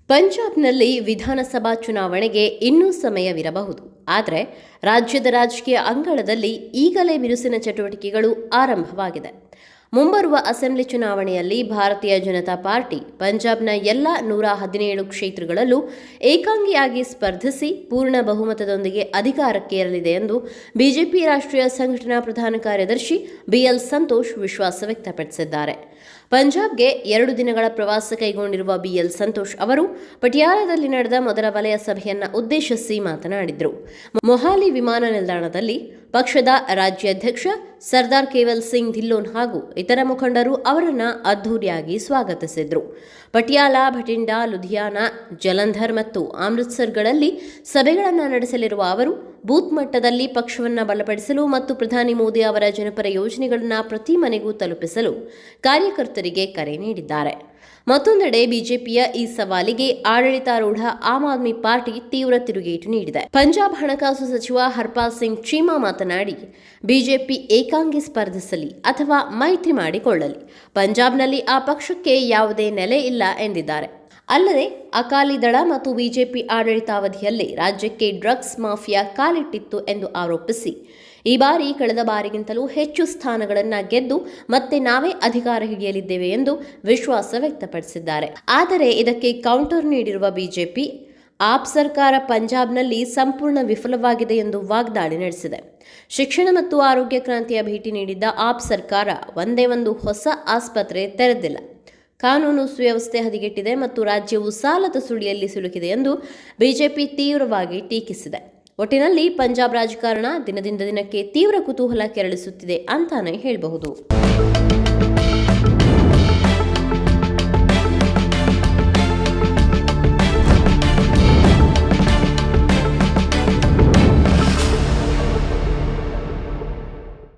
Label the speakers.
Speaker 1: ಪಂಜಾಬ್ನಲ್ಲಿ ವಿಧಾನಸಭಾ ಚುನಾವಣೆಗೆ ಇನ್ನೂ ಸಮಯವಿರಬಹುದು. ಆದರೆ ರಾಜ್ಯದ ರಾಜಕೀಯ ಅಂಗಳದಲ್ಲಿ ಈಗಲೇ ಬಿರುಸಿನ ಚಟುವಟಿಕೆಗಳು ಆರಂಭವಾಗಿದೆ. ಮುಂಬರುವ ಅಸೆಂಬ್ಲಿ ಚುನಾವಣೆಯಲ್ಲಿ ಭಾರತೀಯ ಜನತಾ ಪಾರ್ಟಿ ಪಂಜಾಬ್ನ ಎಲ್ಲ 117 ಕ್ಷೇತ್ರಗಳಲ್ಲೂ ಏಕಾಂಗಿಯಾಗಿ ಸ್ಪರ್ಧಿಸಿ ಪೂರ್ಣ ಬಹುಮತದೊಂದಿಗೆ ಅಧಿಕಾರಕ್ಕೇರಲಿದೆ ಎಂದು ಬಿಜೆಪಿ ರಾಷ್ಟ್ರೀಯ ಸಂಘಟನಾ ಪ್ರಧಾನ ಕಾರ್ಯದರ್ಶಿ ಬಿಎಲ್ ಸಂತೋಷ್ ವಿಶ್ವಾಸ ವ್ಯಕ್ತಪಡಿಸಿದ್ದಾರೆ. ಪಂಜಾಬ್ಗೆ 2 ದಿನಗಳ ಪ್ರವಾಸ ಕೈಗೊಂಡಿರುವ ಬಿಎಲ್ ಸಂತೋಷ್ ಅವರು ಪಟಿಯಾಲದಲ್ಲಿ ನಡೆದ ಮೊದಲ ವಲಯ ಸಭೆಯನ್ನು ಉದ್ದೇಶಿಸಿ ಮಾತನಾಡಿದರು. ಮೊಹಾಲಿ ವಿಮಾನ ನಿಲ್ದಾಣದಲ್ಲಿ ಪಕ್ಷದ ರಾಜ್ಯಾಧ್ಯಕ್ಷ ಸರ್ದಾರ್ ಕೇವಲ್ ಸಿಂಗ್ ಧಿಲ್ಲೋನ್ ಹಾಗೂ ಇತರ ಮುಖಂಡರು ಅವರನ್ನು ಅದ್ಧೂರಿಯಾಗಿ ಸ್ವಾಗತಿಸಿದರು. ಪಟಿಯಾಲ, ಭಟಿಂಡಾ, ಲುಧಿಯಾನಾ, ಜಲಂಧರ್ ಮತ್ತು ಅಮೃತ್ಸರ್ಗಳಲ್ಲಿ ಸಭೆಗಳನ್ನು ನಡೆಸಲಿರುವ ಅವರು ಬೂತ್ ಮಟ್ಟದಲ್ಲಿ ಪಕ್ಷವನ್ನು ಬಲಪಡಿಸಲು ಮತ್ತು ಪ್ರಧಾನಿ ಮೋದಿ ಅವರ ಜನಪರ ಯೋಜನೆಗಳನ್ನು ಪ್ರತಿ ಮನೆಗೂ ತಲುಪಿಸಲು ಕಾರ್ಯಕರ್ತರಿಗೆ ಕರೆ ನೀಡಿದ್ದಾರೆ. ಮತ್ತೊಂದೆಡೆ ಬಿಜೆಪಿಯ ಈ ಸವಾಲಿಗೆ ಆಡಳಿತಾರೂಢ ಆಮ್ ಆದ್ಮಿ ಪಾರ್ಟಿ ತೀವ್ರ ತಿರುಗೇಟು ನೀಡಿದೆ. ಪಂಜಾಬ್ ಹಣಕಾಸು ಸಚಿವ ಹರ್ಪಾಲ್ ಸಿಂಗ್ ಚೀಮಾ ಮಾತನಾಡಿ, ಬಿಜೆಪಿ ಏಕಾಂಗಿ ಸ್ಪರ್ಧಿಸಲಿ ಅಥವಾ ಮೈತ್ರಿ ಮಾಡಿಕೊಳ್ಳಲಿ, ಪಂಜಾಬ್ನಲ್ಲಿ ಆ ಪಕ್ಷಕ್ಕೆ ಯಾವುದೇ ನೆಲೆ ಇಲ್ಲ ಎಂದಿದ್ದಾರೆ. ಅಲ್ಲದೆ ಅಕಾಲಿ ದಳ ಮತ್ತು ಬಿಜೆಪಿ ಆಡಳಿತಾವಧಿಯಲ್ಲೇ ರಾಜ್ಯಕ್ಕೆ ಡ್ರಗ್ಸ್ ಮಾಫಿಯಾ ಕಾಲಿಟ್ಟಿತ್ತು ಎಂದು ಆರೋಪಿಸಿ, ಈ ಬಾರಿ ಕಳೆದ ಬಾರಿಗಿಂತಲೂ ಹೆಚ್ಚು ಸ್ಥಾನಗಳನ್ನು ಗೆದ್ದು ಮತ್ತೆ ನಾವೇ ಅಧಿಕಾರ ಹಿಡಿಯಲಿದ್ದೇವೆ ಎಂದು ವಿಶ್ವಾಸ ವ್ಯಕ್ತಪಡಿಸಿದ್ದಾರೆ. ಆದರೆ ಇದಕ್ಕೆ ಕೌಂಟರ್ ನೀಡಿರುವ ಬಿಜೆಪಿ, ಆಪ್ ಸರ್ಕಾರ ಪಂಜಾಬ್ನಲ್ಲಿ ಸಂಪೂರ್ಣ ವಿಫಲವಾಗಿದೆ ಎಂದು ವಾಗ್ದಾಳಿ ನಡೆಸಿದೆ. ಶಿಕ್ಷಣ ಮತ್ತು ಆರೋಗ್ಯ ಕ್ರಾಂತಿಯ ಭೇಟಿ ನೀಡಿದ್ದ ಆಪ್ ಸರ್ಕಾರ ಒಂದೇ ಒಂದು ಹೊಸ ಆಸ್ಪತ್ರೆ ತೆರೆದಿಲ್ಲ, ಕಾನೂನು ಸುವ್ಯವಸ್ಥೆ ಹದಗೆಟ್ಟಿದೆ ಮತ್ತು ರಾಜ್ಯವು ಸಾಲದ ಸುಳಿಯಲ್ಲಿ ಸಿಲುಕಿದೆ ಎಂದು ಬಿಜೆಪಿ ತೀವ್ರವಾಗಿ ಟೀಕಿಸಿದೆ. ಒಟ್ಟಿನಲ್ಲಿ ಪಂಜಾಬ್ ರಾಜಕಾರಣ ದಿನದಿಂದ ದಿನಕ್ಕೆ ತೀವ್ರ ಕುತೂಹಲ ಕೆರಳಿಸುತ್ತಿದೆ ಅಂತಾನೆ ಹೇಳಬಹುದು.